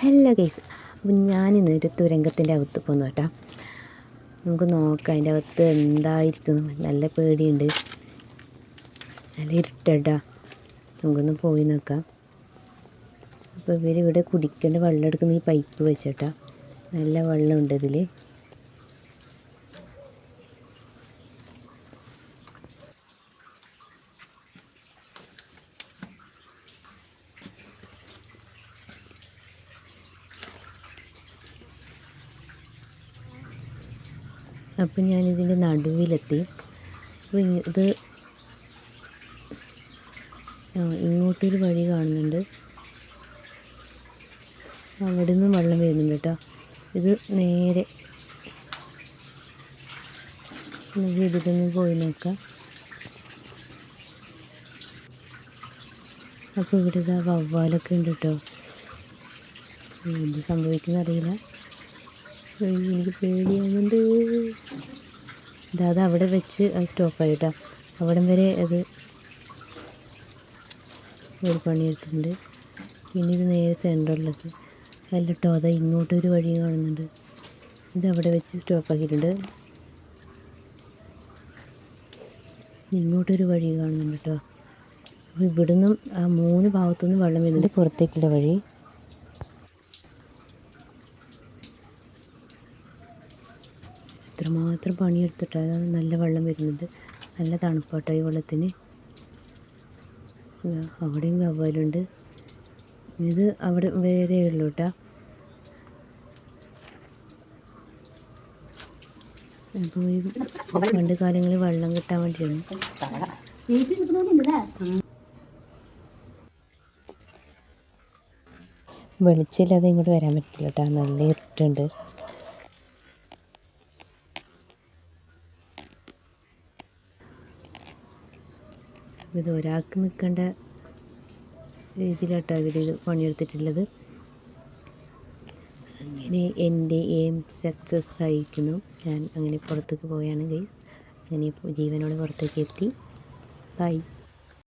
Hello guys, അപ്പം ഞാനിന്ന് ഒരു തുരങ്കത്തിൻ്റെ അകത്ത് പോന്നു കേട്ടോ. നമുക്ക് നോക്കാം അതിൻ്റെ അകത്ത് എന്തായിരിക്കും. നല്ല പേടിയുണ്ട്, നല്ല ഇരുട്ടട്ടാ. നമുക്കൊന്ന് പോയി നോക്കാം. അപ്പോൾ ഇവരിവിടെ കുടിക്കേണ്ട വെള്ളം എടുക്കുന്ന ഈ പൈപ്പ് വെച്ചിട്ടാ. നല്ല വെള്ളമുണ്ട് ഇതിൽ. അപ്പം ഞാനിതിൻ്റെ നടുവിലെത്തി. അപ്പോൾ ഇത് ഇങ്ങോട്ടൊരു വഴി കാണുന്നുണ്ട്. അവിടെ നിന്നും വെള്ളം വരുന്നുണ്ട് കേട്ടോ. ഇത് നേരെ നമുക്ക് ഇതിലൊന്ന് പോയി നോക്കാം. അപ്പോൾ ഇവിടെ ഇതാ വവ്വാലൊക്കെ ഉണ്ട് കേട്ടോ. എന്ത് സംഭവിക്കുന്ന അറിയില്ല. എനിക്ക് പേടിയാകുന്നുണ്ട്. അത് അവിടെ വെച്ച് അത് സ്റ്റോപ്പായി കേട്ടോ. അവിടം വരെ അത് ഒരു പണിയെടുത്തിട്ടുണ്ട്. പിന്നെ ഇത് നേരെ സെൻറ്ററിലേക്ക് അല്ല കേട്ടോ. അതാ ഇങ്ങോട്ടൊരു വഴി കാണുന്നുണ്ട്. ഇത് അവിടെ വെച്ച് സ്റ്റോപ്പാക്കിയിട്ടുണ്ട്. ഇങ്ങോട്ടൊരു വഴി കാണുന്നുണ്ട് കേട്ടോ. അപ്പോൾ ഇവിടുന്നും ആ 3 ഭാഗത്തുനിന്നും വെള്ളം വരുന്നുണ്ട്. പുറത്തേക്കുള്ള വഴി. എത്രമാത്രം പണിയെടുത്തിട്ടാണ് അതാണ് നല്ല വെള്ളം വരുന്നത്. നല്ല തണുപ്പാട്ടോ ഈ വെള്ളത്തിന്. അവിടെയും വവ്വാലുണ്ട്. ഇത് അവിടെ വരെ ഉള്ളൂ കേട്ടോ. അപ്പോൾ ഈ പണ്ട് കാലങ്ങളിൽ വെള്ളം കിട്ടാൻ വേണ്ടിയാണ്. വെളിച്ചില്ലാതെ ഇങ്ങോട്ട് വരാൻ പറ്റില്ല കേട്ടോ. നല്ല ഇരുട്ടുണ്ട്. ഇത് ഒരാൾക്ക് നിൽക്കേണ്ട രീതിയിലാട്ടോ ഇവരിത് പണിയെടുത്തിട്ടുള്ളത്. അങ്ങനെ എൻ്റെ എയിം സക്സസ് ആയിരിക്കുന്നു. ഞാൻ അങ്ങനെ പുറത്തേക്ക് പോവുകയാണെങ്കിൽ അങ്ങനെ ജീവനോടെ പുറത്തേക്ക് എത്തി. ബൈ.